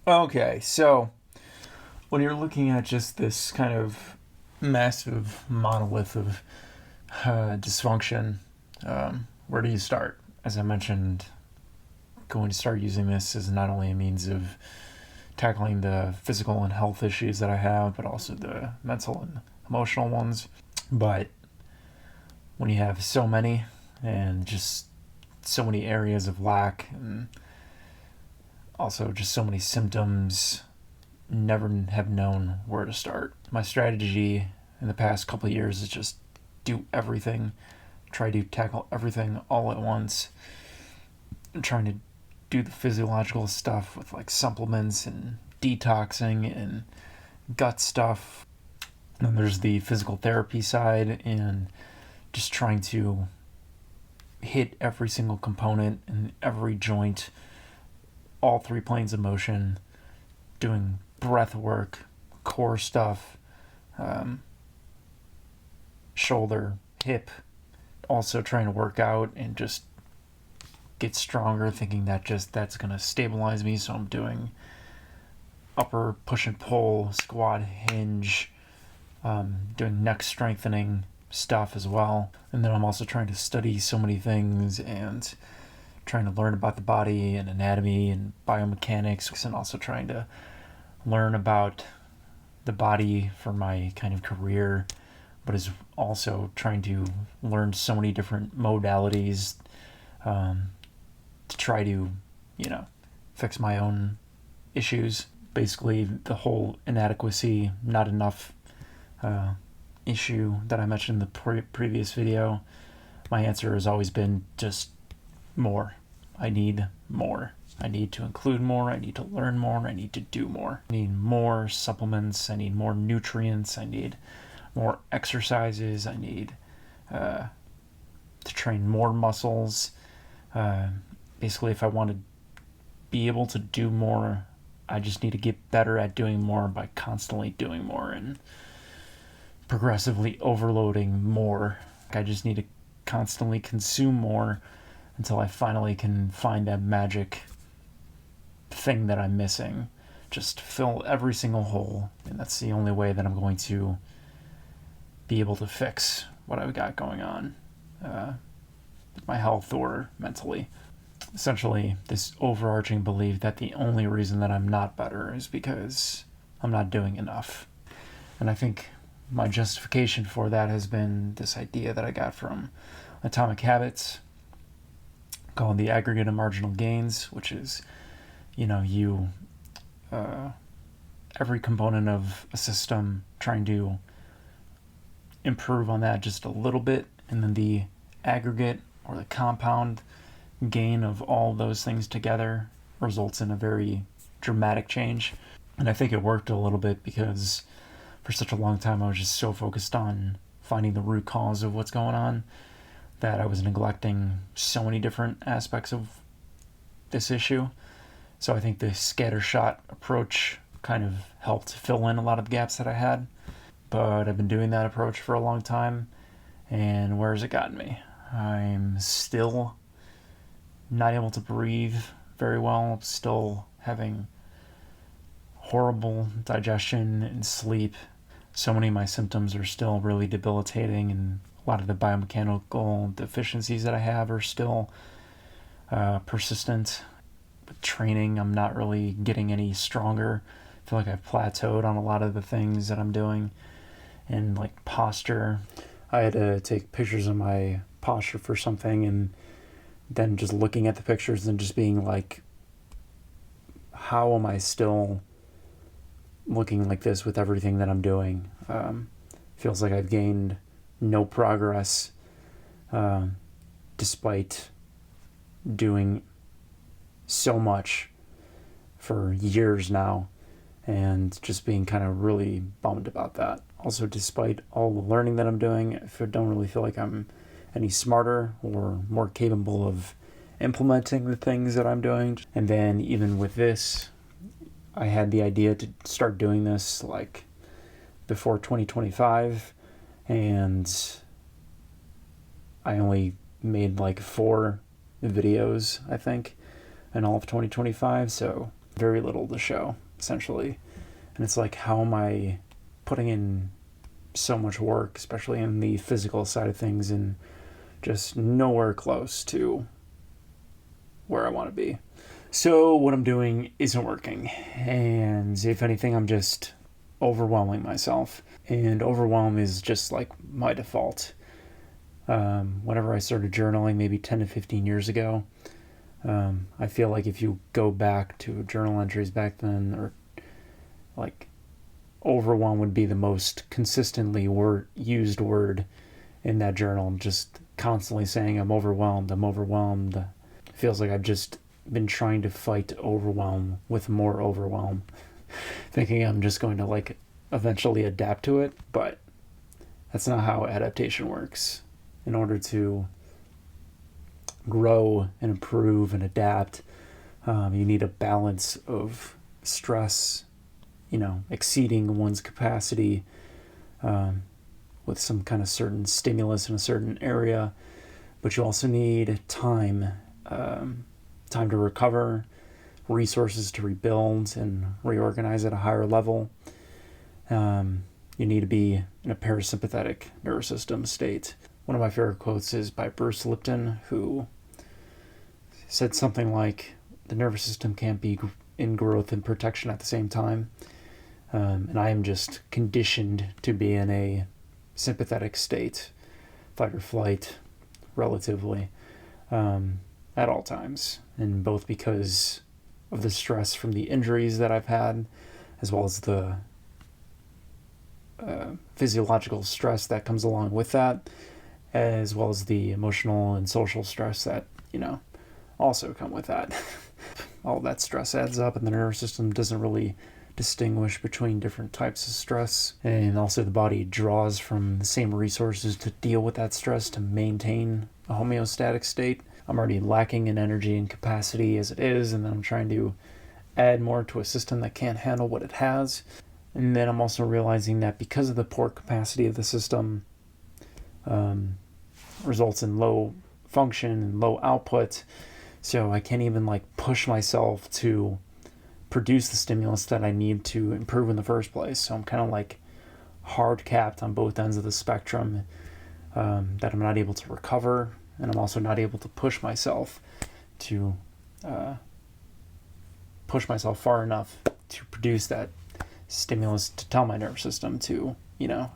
Okay, so when you're looking at just this kind of massive monolith of dysfunction, where do you start? As I mentioned, going to start using this as not only a means of tackling the physical and health issues that I have, but also the mental and emotional ones. But when you have so many and just so many areas of lack and also just so many symptoms, never have known where to start. My strategy in the past couple of years is just do everything, try to tackle everything all at once. I'm trying to do the physiological stuff with like supplements and detoxing and gut stuff. And then there's the physical therapy side and just trying to hit every single component and every joint, all three planes of motion, doing breath work, core stuff, shoulder, hip, also trying to work out and just get stronger, thinking that that's going to stabilize me. So I'm doing upper push and pull, squat, hinge, doing neck strengthening stuff as well. And then I'm also trying to study so many things and trying to learn about the body and anatomy and biomechanics, and also trying to learn about the body for my kind of career, but is also trying to learn so many different modalities to try to, fix my own issues. Basically, the whole inadequacy, not enough issue that I mentioned in the previous video, my answer has always been just more. I need more. I need to include more. I need to learn more. I need to do more. I need more supplements. I need more nutrients. I need more exercises. I need to train more muscles. Basically, if I want to be able to do more, I just need to get better at doing more by constantly doing more and progressively overloading more. I just need to constantly consume more until I finally can find that magic thing that I'm missing. Just fill every single hole, and that's the only way that I'm going to be able to fix what I've got going on with my health or mentally. Essentially, this overarching belief that the only reason that I'm not better is because I'm not doing enough. And I think my justification for that has been this idea that I got from Atomic Habits called the aggregate of marginal gains, which is, every component of a system trying to improve on that just a little bit, and then the aggregate or the compound gain of all those things together results in a very dramatic change. And I think it worked a little bit because for such a long time I was just so focused on finding the root cause of what's going on that I was neglecting so many different aspects of this issue. So I think the scattershot approach kind of helped fill in a lot of the gaps that I had. But I've been doing that approach for a long time, and where has it gotten me? I'm still not able to breathe very well, still having horrible digestion and sleep. So many of my symptoms are still really debilitating, and a lot of the biomechanical deficiencies that I have are still persistent. With training, I'm not really getting any stronger. I feel like I've plateaued on a lot of the things that I'm doing. And like posture, I had to take pictures of my posture for something, and then just looking at the pictures and just being like, how am I still looking like this with everything that I'm doing? Feels like I've gained no progress despite doing so much for years now, and just being kind of really bummed about that. Also, despite all the learning that I'm doing, I don't really feel like I'm any smarter or more capable of implementing the things that I'm doing. And then even with this, I had the idea to start doing this like before 2025, and I only made like 4 videos, I think, in all of 2025. So very little to show, essentially. And it's like, how am I putting in so much work, especially in the physical side of things, and just nowhere close to where I want to be. So what I'm doing isn't working, and if anything, I'm just overwhelming myself. And overwhelm is just like my default. Whenever I started journaling, maybe 10 to 15 years ago, I feel like if you go back to journal entries back then, or like, overwhelm would be the most consistently used word in that journal. Just constantly saying, I'm overwhelmed, I'm overwhelmed. It feels like I've just been trying to fight overwhelm with more overwhelm, thinking I'm just going to like eventually adapt to it, but that's not how adaptation works. In order to grow and improve and adapt, you need a balance of stress, exceeding one's capacity with some kind of certain stimulus in a certain area, but you also need time to recover, resources to rebuild and reorganize at a higher level. You need to be in a parasympathetic nervous system state. One of my favorite quotes is by Bruce Lipton, who said something like, the nervous system can't be in growth and protection at the same time. And I am just conditioned to be in a sympathetic state, fight or flight, relatively, at all times. And both because of the stress from the injuries that I've had, as well as the physiological stress that comes along with that, as well as the emotional and social stress that, also come with that. All that stress adds up, and the nervous system doesn't really distinguish between different types of stress. And also the body draws from the same resources to deal with that stress to maintain a homeostatic state. I'm already lacking in energy and capacity as it is, and then I'm trying to add more to a system that can't handle what it has. And then I'm also realizing that because of the poor capacity of the system, results in low function and low output. So I can't even push myself to produce the stimulus that I need to improve in the first place. So I'm kind of hard capped on both ends of the spectrum, that I'm not able to recover, and I'm also not able to push myself far enough to produce that stimulus to tell my nervous system to,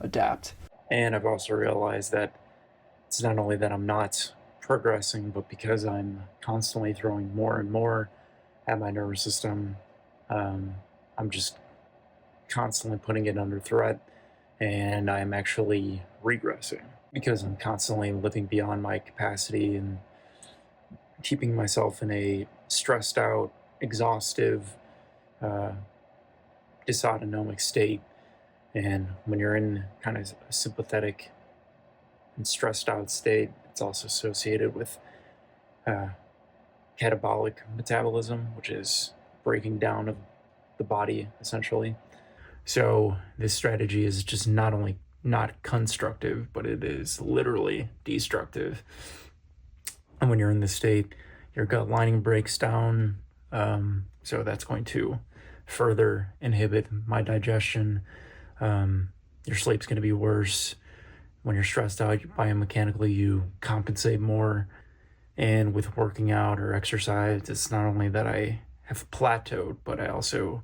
adapt. And I've also realized that it's not only that I'm not progressing, but because I'm constantly throwing more and more at my nervous system, I'm just constantly putting it under threat, and I'm actually regressing because I'm constantly living beyond my capacity and keeping myself in a stressed out, exhaustive, dysautonomic state. And when you're in kind of a sympathetic and stressed out state, it's also associated with catabolic metabolism, which is breaking down of the body, essentially. So this strategy is just not only not constructive, but it is literally destructive. And when you're in this state, your gut lining breaks down, so that's going to further inhibit my digestion. Your sleep's going to be worse. When you're stressed out, biomechanically you compensate more. And with working out or exercise, it's not only that I have plateaued, but I also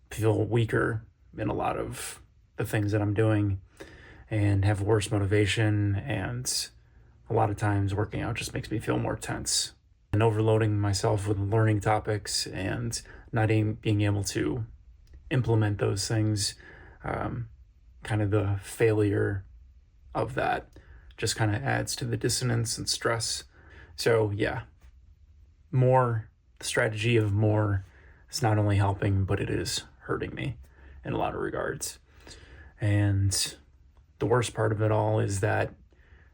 feel weaker in a lot of the things that I'm doing and have worse motivation. And a lot of times working out just makes me feel more tense. And overloading myself with learning topics and not being able to implement those things, kind of the failure of that just kind of adds to the dissonance and stress. So yeah, the strategy of more is not only helping, but it is hurting me in a lot of regards. And the worst part of it all is that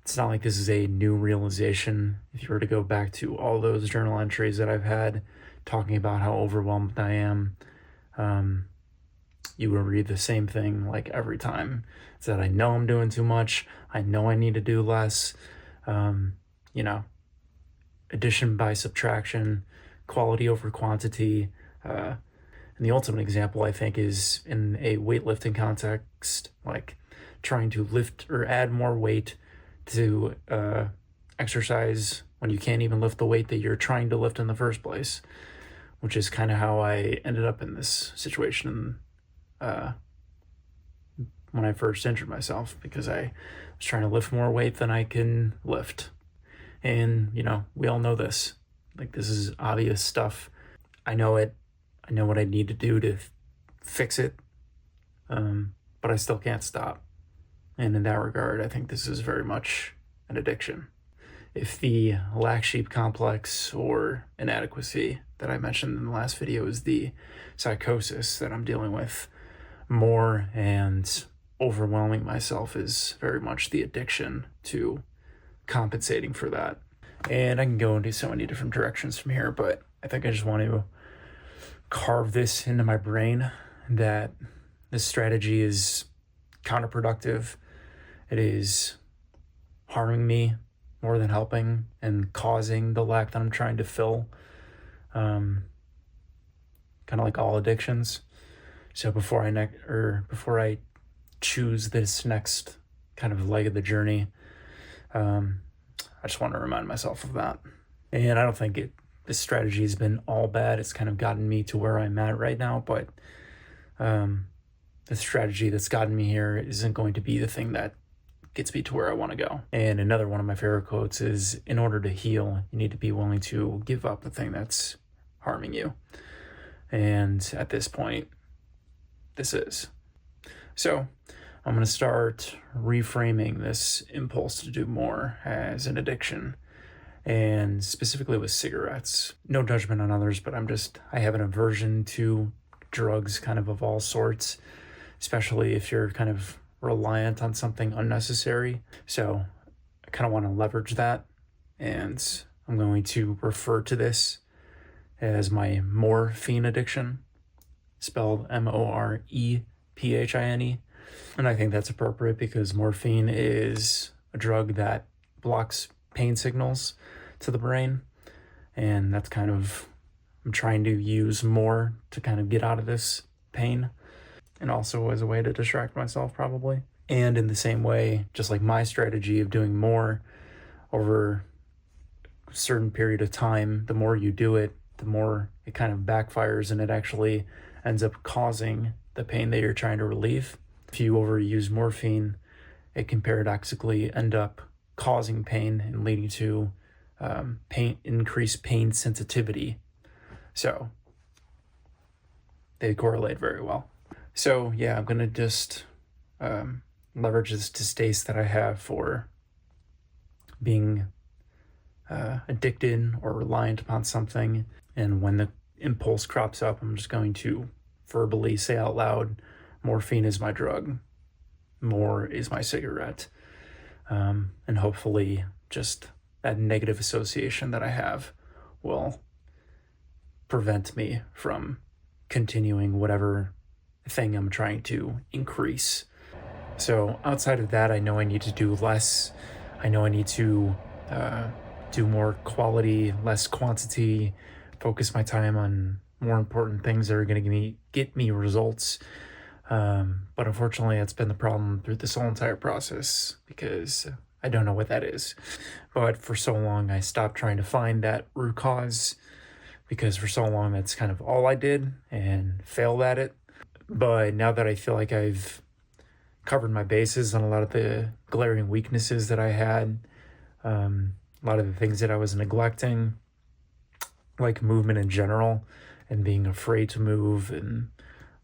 it's not like this is a new realization. If you were to go back to all those journal entries that I've had talking about how overwhelmed I am, you will read the same thing every time. It's that I know I'm doing too much. I know I need to do less. Addition by subtraction quality over quantity. And the ultimate example, I think, is in a weightlifting context, like trying to lift or add more weight to exercise when you can't even lift the weight that you're trying to lift in the first place, which is kind of how I ended up in this situation when I first injured myself, because I was trying to lift more weight than I can lift. And, we all know this. Like, this is obvious stuff. I know it. I know what I need to do to fix it, but I still can't stop. And in that regard, I think this is very much an addiction. If the black sheep complex or inadequacy that I mentioned in the last video is the psychosis that I'm dealing with, more and overwhelming myself is very much the addiction to compensating for that. And I can go into so many different directions from here, but I think I just want to carve this into my brain that this strategy is counterproductive. It is harming me more than helping and causing the lack that I'm trying to fill. Kind of like all addictions. So before I choose this next kind of leg of the journey, I just want to remind myself of that. And I don't think this strategy has been all bad. It's kind of gotten me to where I'm at right now, but the strategy that's gotten me here isn't going to be the thing that gets me to where I want to go. And another one of my favorite quotes is, in order to heal, you need to be willing to give up the thing that's harming you. And at this point, this is. So I'm going to start reframing this impulse to do more as an addiction, and specifically with cigarettes. No judgment on others, but I have an aversion to drugs kind of all sorts, especially if you're kind of reliant on something unnecessary. So I kind of want to leverage that, and I'm going to refer to this as my More-phine addiction, spelled Morephin. And I think that's appropriate because morphine is a drug that blocks pain signals to the brain. And that's kind of, I'm trying to use more to kind of get out of this pain, and also as a way to distract myself probably. And in the same way, just like my strategy of doing more over a certain period of time, the more you do it, the more it kind of backfires and it actually ends up causing the pain that you're trying to relieve. If you overuse morphine, it can paradoxically end up causing pain and leading to increased pain sensitivity. So they correlate very well. So yeah, I'm going to just leverage this distaste that I have for being addicted or reliant upon something. And when the impulse crops up, I'm just going to verbally say out loud, morphine is my drug, more is my cigarette. And hopefully just that negative association that I have will prevent me from continuing whatever thing I'm trying to increase. So outside of that, I know I need to do less. I know I need to do more quality, less quantity, focus my time on more important things that are going to get me results. But unfortunately, that's been the problem through this whole entire process, because I don't know what that is. But for so long, I stopped trying to find that root cause, because for so long, that's kind of all I did and failed at it. But now that I feel like I've covered my bases on a lot of the glaring weaknesses that I had, a lot of the things that I was neglecting, like movement in general and being afraid to move and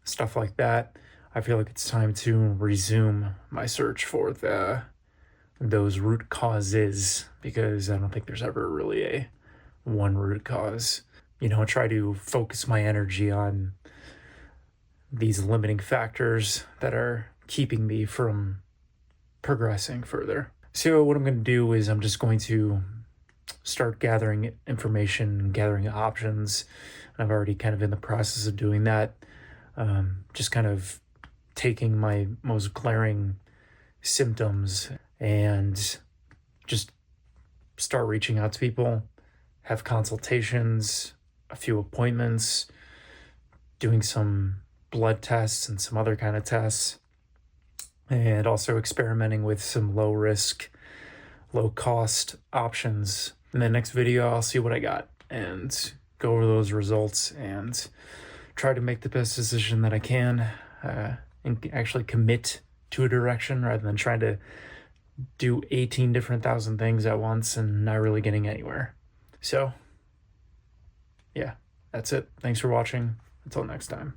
stuff like that, I feel like it's time to resume my search for those root causes, because I don't think there's ever really a one root cause. I try to focus my energy on these limiting factors that are keeping me from progressing further. So what I'm going to do is I'm just going to start gathering information, gathering options. And I've already kind of in the process of doing that. Just kind of taking my most glaring symptoms and just start reaching out to people, have consultations, a few appointments, doing some blood tests and some other kind of tests, and also experimenting with some low risk, low cost options. In the next video, I'll see what I got and go over those results and try to make the best decision that I can, and actually commit to a direction rather than trying to do 18 different thousand things at once and not really getting anywhere. So yeah, that's it. Thanks for watching. Until next time.